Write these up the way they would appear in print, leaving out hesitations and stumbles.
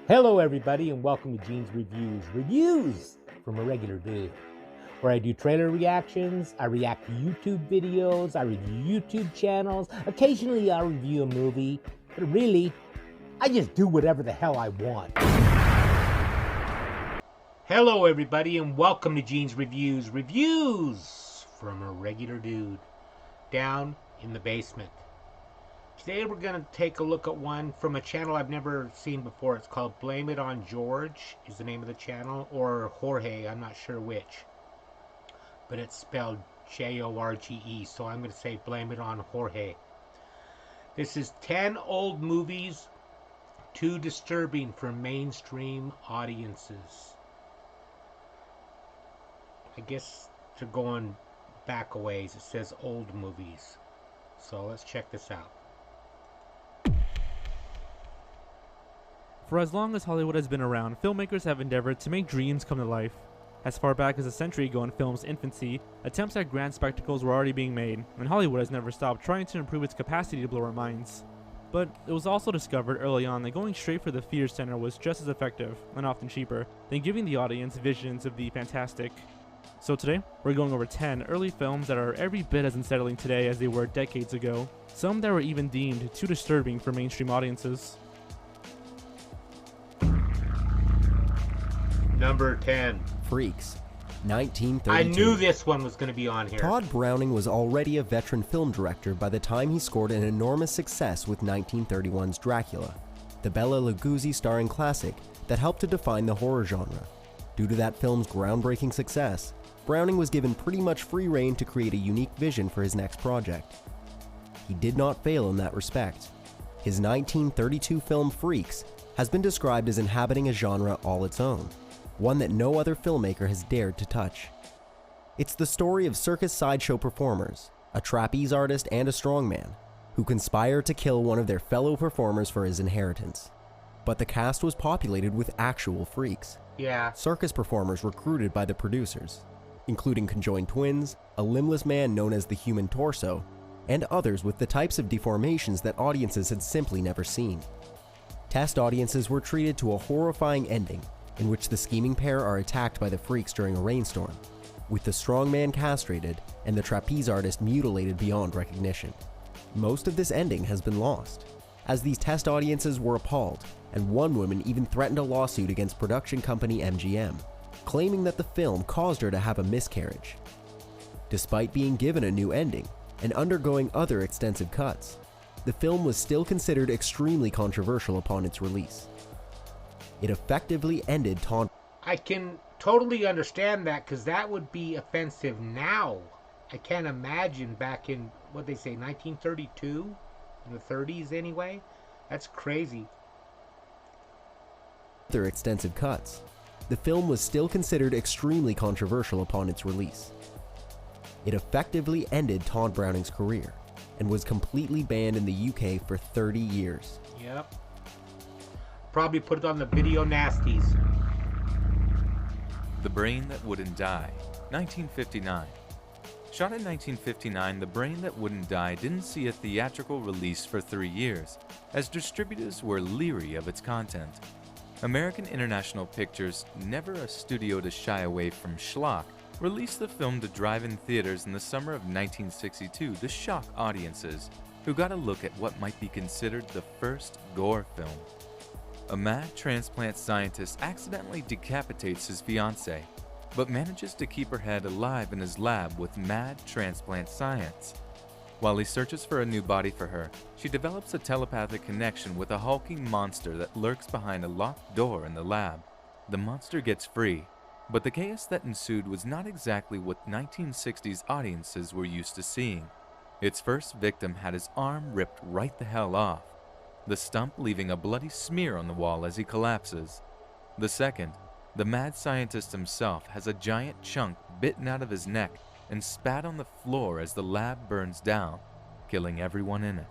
Hello everybody and welcome to Gene's Reviews from a regular dude, where I do trailer reactions, I react to YouTube videos, I review YouTube channels, occasionally I'll review a movie, but really, I just do whatever the hell I want. Hello everybody and welcome to Gene's Reviews from a regular dude, down in the basement. Today we're going to take a look at one from a channel I've never seen before. It's called Blame It on George is the name of the channel, or Jorge, I'm not sure which. But it's spelled Jorge, so I'm going to say Blame It on Jorge. This is 10 old movies too disturbing for mainstream audiences. I guess they're going back a ways. It says old movies. So let's check this out. For as long as Hollywood has been around, filmmakers have endeavored to make dreams come to life. As far back as a century ago in film's infancy, attempts at grand spectacles were already being made, and Hollywood has never stopped trying to improve its capacity to blow our minds. But it was also discovered early on that going straight for the theater center was just as effective, and often cheaper, than giving the audience visions of the fantastic. So today, we're going over 10 early films that are every bit as unsettling today as they were decades ago, some that were even deemed too disturbing for mainstream audiences. Number 10. Freaks, 1932. I knew this one was going to be on here. Todd Browning was already a veteran film director by the time he scored an enormous success with 1931's Dracula, the Bela Lugosi starring classic that helped to define the horror genre. Due to that film's groundbreaking success, Browning was given pretty much free rein to create a unique vision for his next project. He did not fail in that respect. His 1932 film Freaks has been described as inhabiting a genre all its own, one that no other filmmaker has dared to touch. It's the story of circus sideshow performers, a trapeze artist and a strongman, who conspire to kill one of their fellow performers for his inheritance. But the cast was populated with actual freaks. Yeah. Circus performers recruited by the producers, including conjoined twins, a limbless man known as the Human Torso, and others with the types of deformations that audiences had simply never seen. Test audiences were treated to a horrifying ending, in which the scheming pair are attacked by the freaks during a rainstorm, with the strongman castrated and the trapeze artist mutilated beyond recognition. Most of this ending has been lost, as these test audiences were appalled, and one woman even threatened a lawsuit against production company MGM, claiming that the film caused her to have a miscarriage. Despite being given a new ending and undergoing other extensive cuts, the film was still considered extremely controversial upon its release. It effectively ended Todd. I can totally understand that, because that would be offensive now. I can't imagine back in, what they say, 1932? In the 30s anyway? That's crazy. Other extensive cuts. The film was still considered extremely controversial upon its release. It effectively ended Todd Browning's career, and was completely banned in the UK for 30 years. Yep. Probably put it on the video nasties. The Brain That Wouldn't Die, 1959. Shot in 1959, The Brain That Wouldn't Die didn't see a theatrical release for 3 years, as distributors were leery of its content. American International Pictures, never a studio to shy away from schlock, released the film to drive-in theaters in the summer of 1962 to shock audiences, who got a look at what might be considered the first gore film. A mad transplant scientist accidentally decapitates his fiancée, but manages to keep her head alive in his lab with mad transplant science. While he searches for a new body for her, she develops a telepathic connection with a hulking monster that lurks behind a locked door in the lab. The monster gets free, but the chaos that ensued was not exactly what 1960s audiences were used to seeing. Its first victim had his arm ripped right the hell off, the stump leaving a bloody smear on the wall as he collapses. The second, the mad scientist himself, has a giant chunk bitten out of his neck and spat on the floor as the lab burns down, killing everyone in it.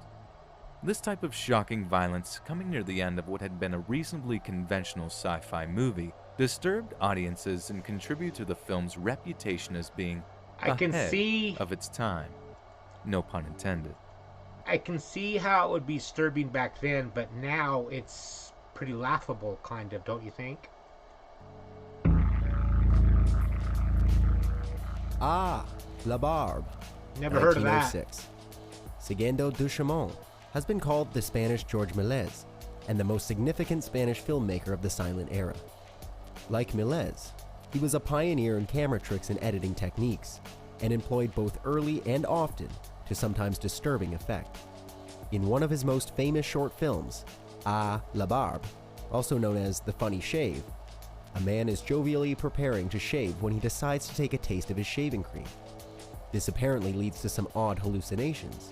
This type of shocking violence, coming near the end of what had been a reasonably conventional sci-fi movie, disturbed audiences and contributed to the film's reputation as being ahead of its time. No pun intended. I can see how it would be disturbing back then, but now it's pretty laughable, kind of, don't you think? Ah, La Barbe. Never heard of that. 1906. Segundo Duchamp has been called the Spanish George Méliès and the most significant Spanish filmmaker of the silent era. Like Méliès, he was a pioneer in camera tricks and editing techniques, and employed both early and often to sometimes disturbing effect. In one of his most famous short films, Ah, La Barbe, also known as The Funny Shave, a man is jovially preparing to shave when he decides to take a taste of his shaving cream. This apparently leads to some odd hallucinations,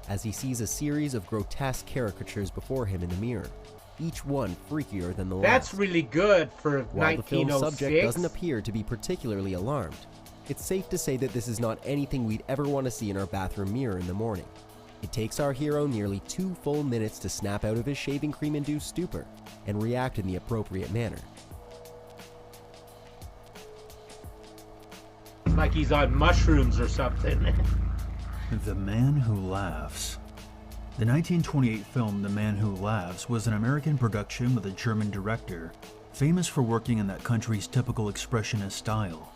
as he sees a series of grotesque caricatures before him in the mirror, each one freakier than the last. That's really good for While 1906. the film's subject doesn't appear to be particularly alarmed, it's safe to say that this is not anything we'd ever want to see in our bathroom mirror in the morning. It takes our hero nearly 2 full minutes to snap out of his shaving cream-induced stupor and react in the appropriate manner. It's like he's on mushrooms or something. The Man Who Laughs. The 1928 film The Man Who Laughs was an American production with a German director, famous for working in that country's typical expressionist style.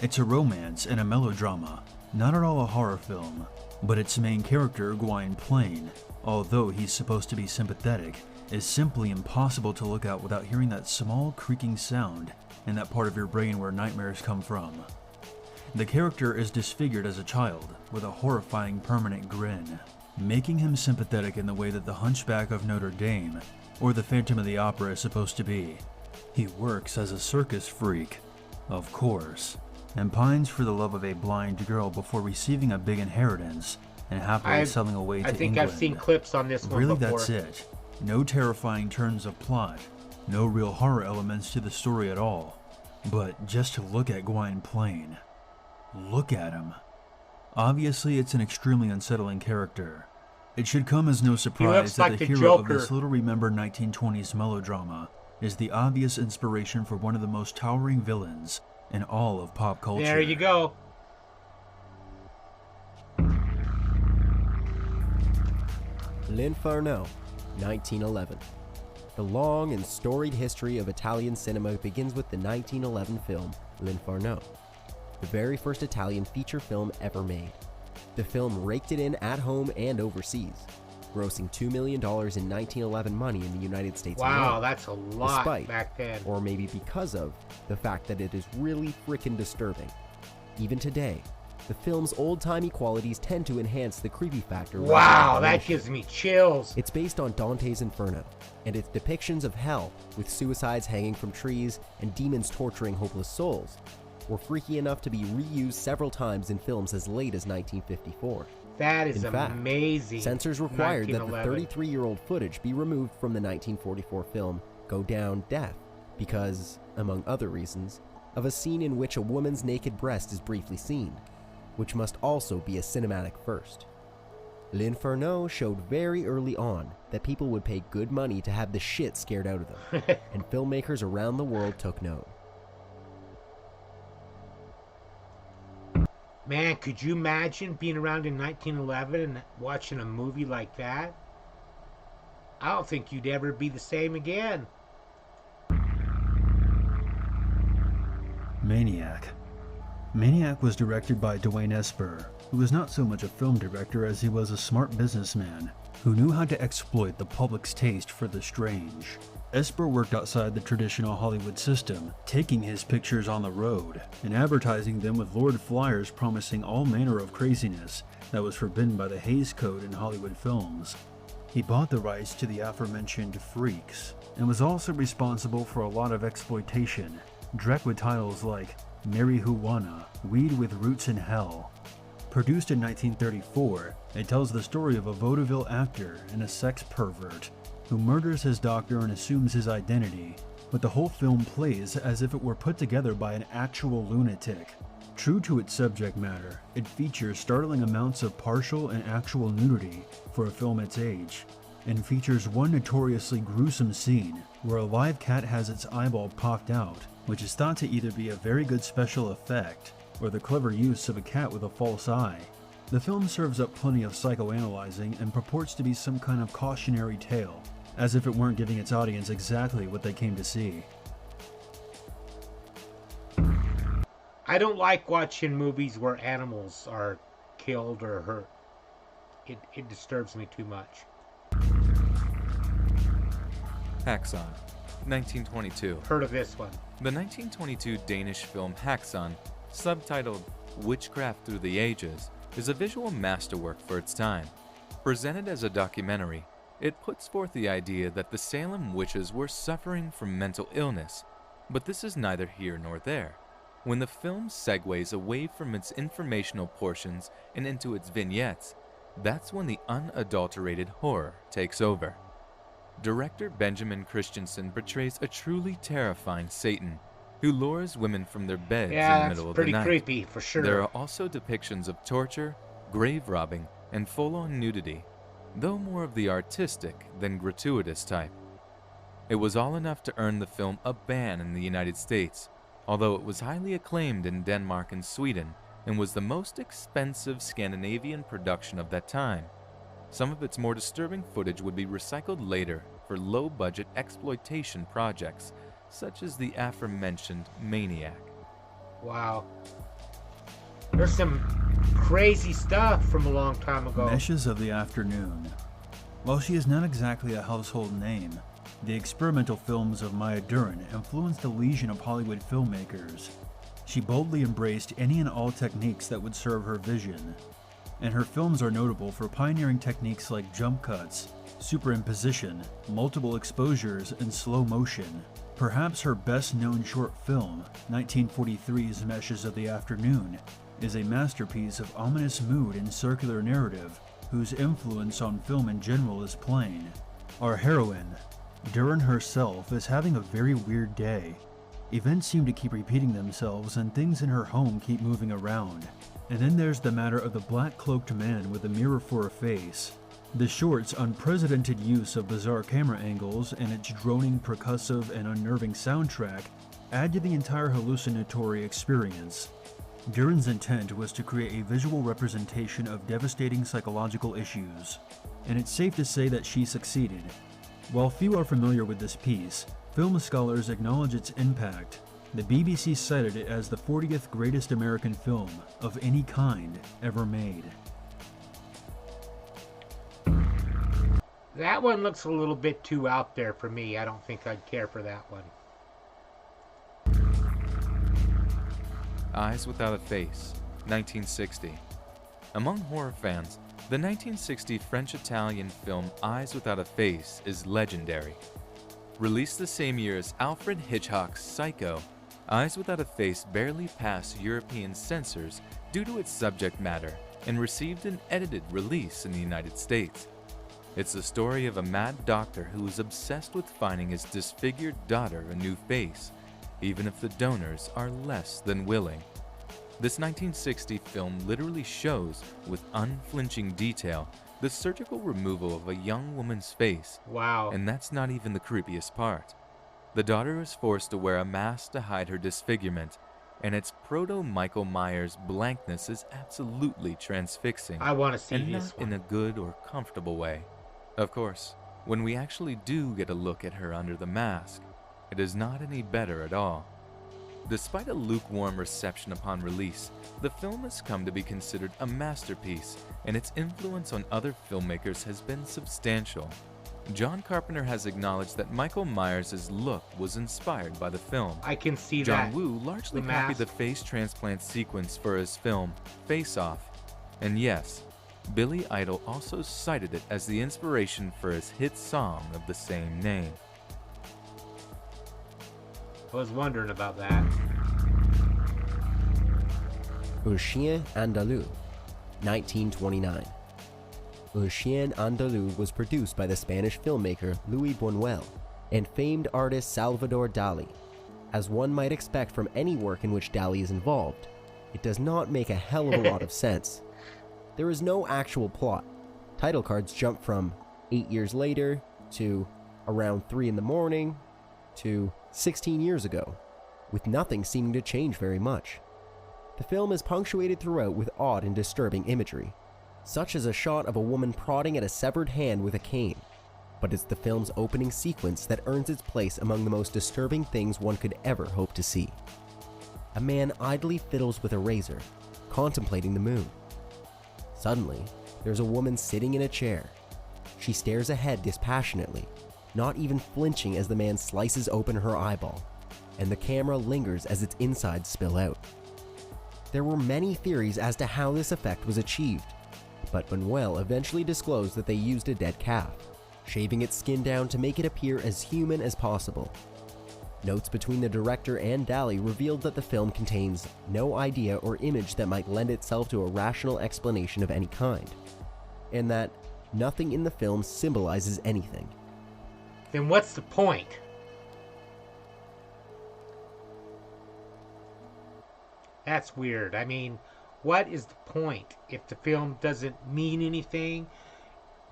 It's a romance and a melodrama, not at all a horror film, but its main character, Gwyn Plain, although he's supposed to be sympathetic, is simply impossible to look at without hearing that small creaking sound in that part of your brain where nightmares come from. The character is disfigured as a child, with a horrifying permanent grin, making him sympathetic in the way that the Hunchback of Notre Dame or the Phantom of the Opera is supposed to be. He works as a circus freak, of course, and pines for the love of a blind girl before receiving a big inheritance and happily selling away to I think England. I've seen clips on this one Really, before. that's it. No terrifying turns of plot, no real horror elements to the story at all, but just to look at Gwyn Plain. Look at him. Obviously, it's an extremely unsettling character. It should come as no surprise that like the the hero Joker. of this little-remembered 1920s melodrama is the obvious inspiration for one of the most towering villains in all of pop culture. There you go. L'Inferno, 1911. The long and storied history of Italian cinema begins with the 1911 film L'Inferno, the very first Italian feature film ever made. The film raked it in at home and overseas, grossing $2 million in 1911 money in the United States Wow, alone, that's a lot despite, back then. or maybe because of, the fact that it is really frickin' disturbing. Even today, the film's old-timey qualities tend to enhance the creepy factor. rather Wow, than that diminish it. gives me chills. It's based on Dante's Inferno, and its depictions of hell, with suicides hanging from trees and demons torturing hopeless souls, were freaky enough to be reused several times in films as late as 1954. That is In fact, amazing. Censors required that the 1911. 33-year-old footage be removed from the 1944 film Go Down Death because, among other reasons, of a scene in which a woman's naked breast is briefly seen, which must also be a cinematic first. L'Inferno showed very early on that people would pay good money to have the shit scared out of them, and filmmakers around the world took note. Man, could you imagine being around in 1911 and watching a movie like that? I don't think you'd ever be the same again. Maniac. Maniac was directed by Dwayne Esper, who was not so much a film director as he was a smart businessman who knew how to exploit the public's taste for the strange. Esper worked outside the traditional Hollywood system, taking his pictures on the road and advertising them with lurid flyers promising all manner of craziness that was forbidden by the Hays Code in Hollywood films. He bought the rights to the aforementioned freaks and was also responsible for a lot of exploitation, direct with titles like Marijuana, Weed with Roots in Hell. Produced in 1934, it tells the story of a vaudeville actor and a sex pervert who murders his doctor and assumes his identity, but the whole film plays as if it were put together by an actual lunatic. True to its subject matter, it features startling amounts of partial and actual nudity for a film its age, and features one notoriously gruesome scene where a live cat has its eyeball popped out, which is thought to either be a very good special effect or the clever use of a cat with a false eye. The film serves up plenty of psychoanalyzing and purports to be some kind of cautionary tale, as if it weren't giving its audience exactly what they came to see. I don't like watching movies where animals are killed or hurt. It disturbs me too much. Häxan, 1922. Heard of this one. The 1922 Danish film Häxan, subtitled Witchcraft Through the Ages, is a visual masterwork for its time. Presented as a documentary, it puts forth the idea that the Salem witches were suffering from mental illness, but this is neither here nor there. When the film segues away from its informational portions and into its vignettes, that's when the unadulterated horror takes over. Director Benjamin Christensen portrays a truly terrifying Satan who lures women from their beds in the middle of the night. Pretty creepy, for sure. There are also depictions of torture, grave robbing, and full-on nudity, though more of the artistic than gratuitous type. It was all enough to earn the film a ban in the United States, although it was highly acclaimed in Denmark and Sweden and was the most expensive Scandinavian production of that time. Some of its more disturbing footage would be recycled later for low-budget exploitation projects, such as the aforementioned Maniac. Wow. There's some crazy stuff from a long time ago. Meshes of the Afternoon. While she is not exactly a household name, the experimental films of Maya Deren influenced a legion of Hollywood filmmakers. She boldly embraced any and all techniques that would serve her vision, and her films are notable for pioneering techniques like jump cuts, superimposition, multiple exposures, and slow motion. Perhaps her best-known short film, 1943's Meshes of the Afternoon, is a masterpiece of ominous mood and circular narrative whose influence on film in general is plain. Our heroine, Deren herself, is having a very weird day. Events seem to keep repeating themselves and things in her home keep moving around. And then there's the matter of the black-cloaked man with a mirror for a face. The short's unprecedented use of bizarre camera angles and its droning, percussive, and unnerving soundtrack add to the entire hallucinatory experience. Deren's intent was to create a visual representation of devastating psychological issues, and it's safe to say that she succeeded. While few are familiar with this piece, film scholars acknowledge its impact. The BBC cited it as the 40th greatest American film of any kind ever made. That one looks a little bit too out there for me. I don't think I'd care for that one. Eyes Without a Face, 1960. Among horror fans, the 1960 French-Italian film Eyes Without a Face is legendary. Released the same year as Alfred Hitchcock's Psycho, Eyes Without a Face barely passed European censors due to its subject matter and received an edited release in the United States. It's the story of a mad doctor who is obsessed with finding his disfigured daughter a new face, even if the donors are less than willing. This 1960 film literally shows, with unflinching detail, the surgical removal of a young woman's face. Wow. And that's not even the creepiest part. The daughter is forced to wear a mask to hide her disfigurement, and its proto-Michael Myers blankness is absolutely transfixing. I want to see and this not one. in a good or comfortable way. Of course, when we actually do get a look at her under the mask, it is not any better at all. Despite a lukewarm reception upon release, the film has come to be considered a masterpiece, and its influence on other filmmakers has been substantial. John Carpenter has acknowledged that Michael Myers' look was inspired by the film. I can see John that. Woo largely The copied mask. the face transplant sequence for his film, Face Off. And yes, Billy Idol also cited it as the inspiration for his hit song of the same name. I was wondering about that. Chien, Andalou, 1929. Chien, Andalou was produced by the Spanish filmmaker Luis Buñuel and famed artist Salvador Dali. As one might expect from any work in which Dali is involved, it does not make a hell of a lot of sense. There is no actual plot. Title cards jump from 8 years later to around 3 in the morning to 16 years ago, with nothing seeming to change very much. The film is punctuated throughout with odd and disturbing imagery, such as a shot of a woman prodding at a severed hand with a cane. but it's the film's opening sequence that earns its place among the most disturbing things one could ever hope to see. A man idly fiddles with a razor, contemplating the moon. Suddenly, there's a woman sitting in a chair. She stares ahead dispassionately, not even flinching as the man slices open her eyeball, and the camera lingers as its insides spill out. There were many theories as to how this effect was achieved, but Manuel eventually disclosed that they used a dead calf, shaving its skin down to make it appear as human as possible. Notes between the director and Dali revealed that the film contains no idea or image that might lend itself to a rational explanation of any kind, and that nothing in the film symbolizes anything. Then what's the point? That's weird. I mean, what is the point if the film doesn't mean anything?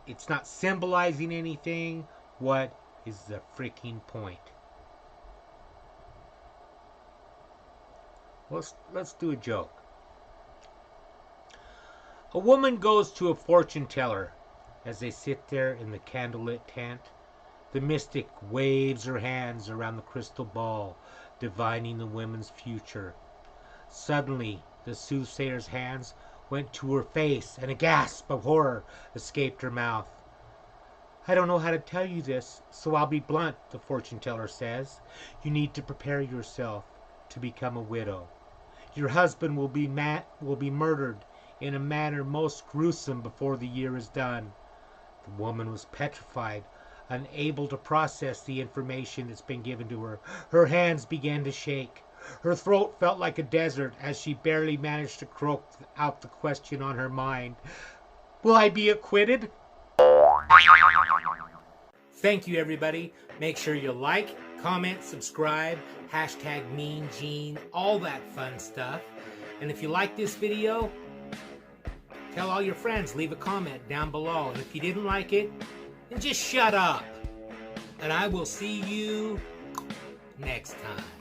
It's not symbolizing anything. What is the freaking point? Let's do a joke. A woman goes to a fortune teller. As they sit there in the candlelit tent, the mystic waves her hands around the crystal ball, divining the woman's future. Suddenly, the soothsayer's hands went to her face, and a gasp of horror escaped her mouth. "I don't know how to tell you this, so I'll be blunt," the fortune teller says. "You need to prepare yourself to become a widow. Your husband will be murdered in a manner most gruesome before the year is done." The woman was petrified, unable to process the information that's been given to her. Her hands began to shake. Her throat felt like a desert as she barely managed to croak out the question on her mind. "Will I be acquitted?" Thank you, everybody. Make sure you like, comment, subscribe, #MeanGene, all that fun stuff. And if you like this video, tell all your friends, leave a comment down below. And if you didn't like it, then just shut up. And I will see you next time.